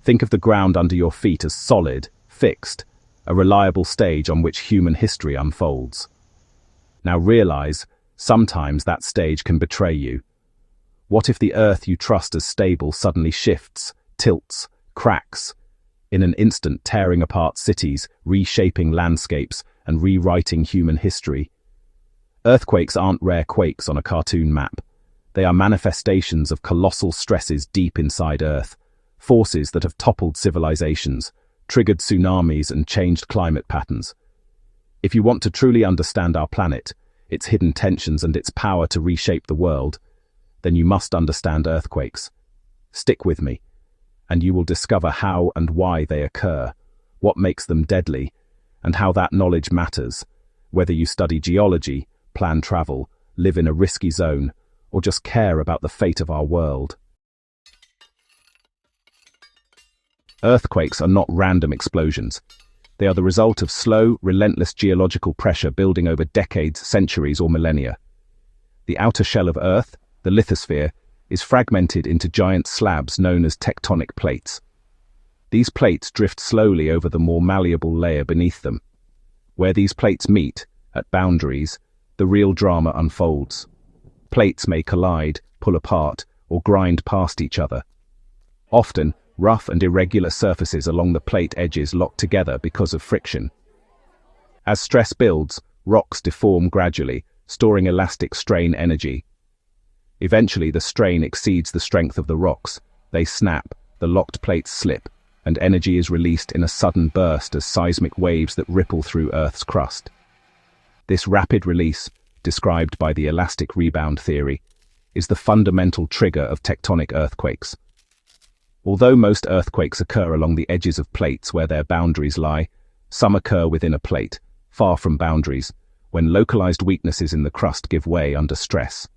Think of the ground under your feet as solid, fixed, a reliable stage on which human history unfolds. Now realize, sometimes that stage can betray you. What if the earth you trust as stable suddenly shifts, tilts, cracks, in an instant tearing apart cities, reshaping landscapes, and rewriting human history? Earthquakes aren't rare quakes on a cartoon map. They are manifestations of colossal stresses deep inside Earth, forces that have toppled civilizations, triggered tsunamis and changed climate patterns. If you want to truly understand our planet, its hidden tensions and its power to reshape the world, then you must understand earthquakes. Stick with me, and you will discover how and why they occur, what makes them deadly, and how that knowledge matters, whether you study geology, plan travel, live in a risky zone, or just care about the fate of our world. Earthquakes are not random explosions. They are the result of slow, relentless geological pressure building over decades, centuries, or millennia. The outer shell of Earth, the lithosphere, is fragmented into giant slabs known as tectonic plates. These plates drift slowly over the more malleable layer beneath them. Where these plates meet, at boundaries, the real drama unfolds. Plates may collide, pull apart, or grind past each other. Often, rough and irregular surfaces along the plate edges lock together because of friction. As stress builds, rocks deform gradually, storing elastic strain energy. Eventually, the strain exceeds the strength of the rocks. They snap, the locked plates slip, and energy is released in a sudden burst as seismic waves that ripple through Earth's crust. This rapid release, described by the elastic rebound theory, is the fundamental trigger of tectonic earthquakes. Although most earthquakes occur along the edges of plates where their boundaries lie, some occur within a plate, far from boundaries, when localized weaknesses in the crust give way under stress.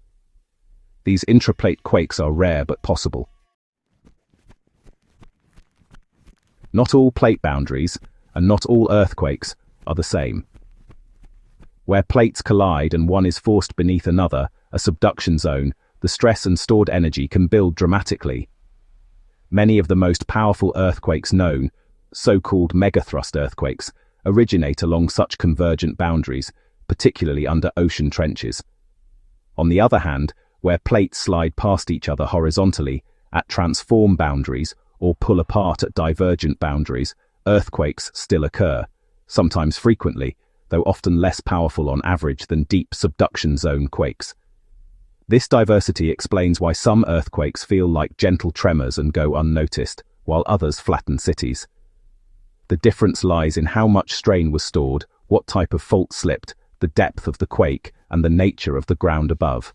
These intraplate quakes are rare but possible. Not all plate boundaries, and not all earthquakes, are the same. Where plates collide and one is forced beneath another, a subduction zone, the stress and stored energy can build dramatically. Many of the most powerful earthquakes known, so-called megathrust earthquakes, originate along such convergent boundaries, particularly under ocean trenches. On the other hand, where plates slide past each other horizontally, at transform boundaries, or pull apart at divergent boundaries, earthquakes still occur, sometimes frequently, though often less powerful on average than deep subduction zone quakes. This diversity explains why some earthquakes feel like gentle tremors and go unnoticed, while others flatten cities. The difference lies in how much strain was stored, what type of fault slipped, the depth of the quake, and the nature of the ground above.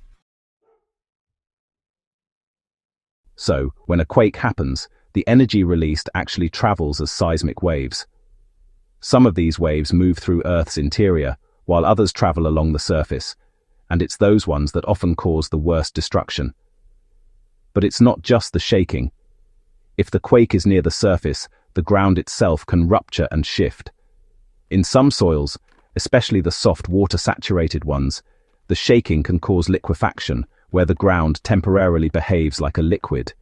So, when a quake happens, the energy released actually travels as seismic waves. Some of these waves move through Earth's interior, while others travel along the surface, and it's those ones that often cause the worst destruction. But it's not just the shaking. If the quake is near the surface, the ground itself can rupture and shift. In some soils, especially the soft water-saturated ones, the shaking can cause liquefaction, where the ground temporarily behaves like a liquid.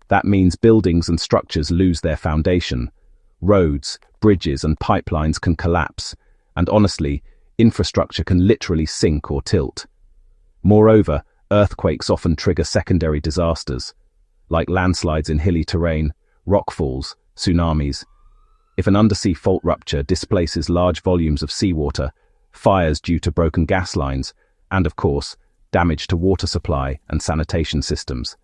That means buildings and structures lose their foundation. Roads, bridges and pipelines can collapse, and honestly, infrastructure can literally sink or tilt. Moreover, earthquakes often trigger secondary disasters, like landslides in hilly terrain, rockfalls, tsunamis. If an undersea fault rupture displaces large volumes of seawater, fires due to broken gas lines, and of course, damage to water supply and sanitation systems.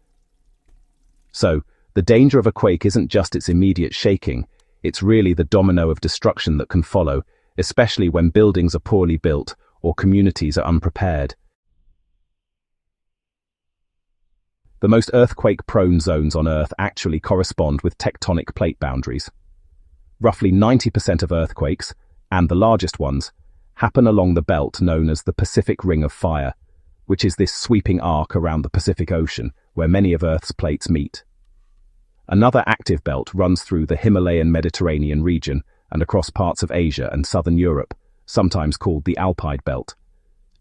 So, the danger of a quake isn't just its immediate shaking, it's really the domino of destruction that can follow, especially when buildings are poorly built or communities are unprepared. The most earthquake-prone zones on Earth actually correspond with tectonic plate boundaries. Roughly 90% of earthquakes, and the largest ones, happen along the belt known as the Pacific Ring of Fire, which is this sweeping arc around the Pacific Ocean where many of Earth's plates meet. Another active belt runs through the Himalayan Mediterranean region and across parts of Asia and southern Europe, sometimes called the Alpide Belt,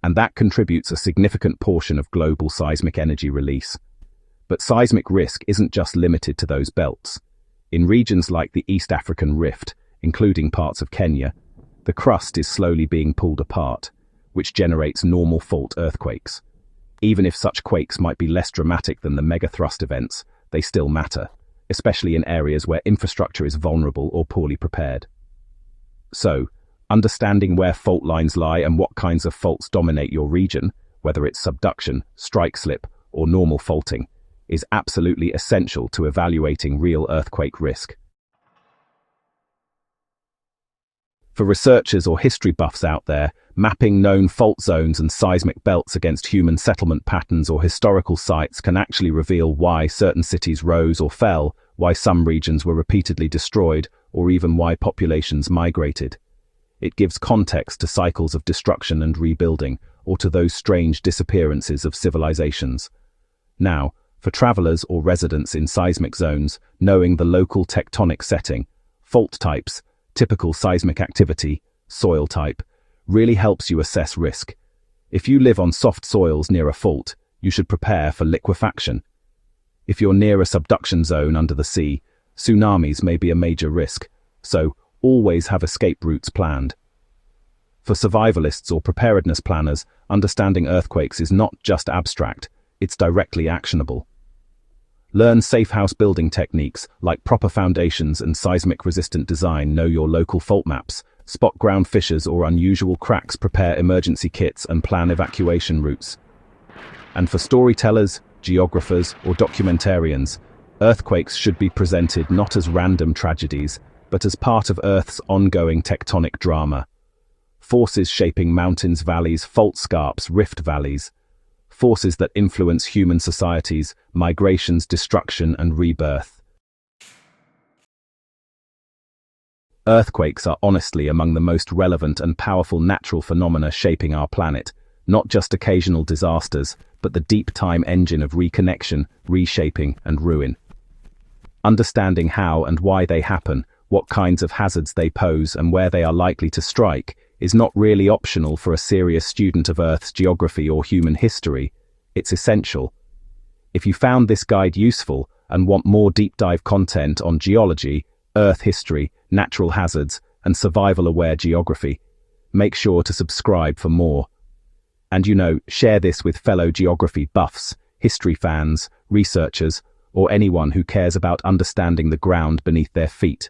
and that contributes a significant portion of global seismic energy release. But seismic risk isn't just limited to those belts. In regions like the East African Rift, including parts of Kenya, the crust is slowly being pulled apart, which generates normal fault earthquakes. Even if such quakes might be less dramatic than the megathrust events, they still matter, especially in areas where infrastructure is vulnerable or poorly prepared. So, understanding where fault lines lie and what kinds of faults dominate your region, whether it's subduction, strike slip, or normal faulting, is absolutely essential to evaluating real earthquake risk. For researchers or history buffs out there, mapping known fault zones and seismic belts against human settlement patterns or historical sites can actually reveal why certain cities rose or fell, why some regions were repeatedly destroyed, or even why populations migrated. It gives context to cycles of destruction and rebuilding, or to those strange disappearances of civilizations. Now, for travelers or residents in seismic zones, knowing the local tectonic setting, fault types, typical seismic activity, soil type, really helps you assess risk. If you live on soft soils near a fault, you should prepare for liquefaction. If you're near a subduction zone under the sea, tsunamis may be a major risk, so always have escape routes planned. For survivalists or preparedness planners, understanding earthquakes is not just abstract, it's directly actionable. Learn safe house building techniques like proper foundations and seismic-resistant design. Know your local fault maps, spot ground fissures or unusual cracks, prepare emergency kits and plan evacuation routes. And for storytellers, geographers or documentarians, earthquakes should be presented not as random tragedies, but as part of Earth's ongoing tectonic drama. Forces shaping mountains, valleys, fault scarps, rift valleys. Forces that influence human societies, migrations, destruction, and rebirth. Earthquakes are honestly among the most relevant and powerful natural phenomena shaping our planet, not just occasional disasters, but the deep time engine of reconnection, reshaping, and ruin. Understanding how and why they happen, what kinds of hazards they pose, and where they are likely to strike, is not really optional for a serious student of Earth's geography or human history. It's essential. If you found this guide useful and want more deep dive content on geology, Earth history, natural hazards, and survival-aware geography, make sure to subscribe for more. And share this with fellow geography buffs, history fans, researchers, or anyone who cares about understanding the ground beneath their feet.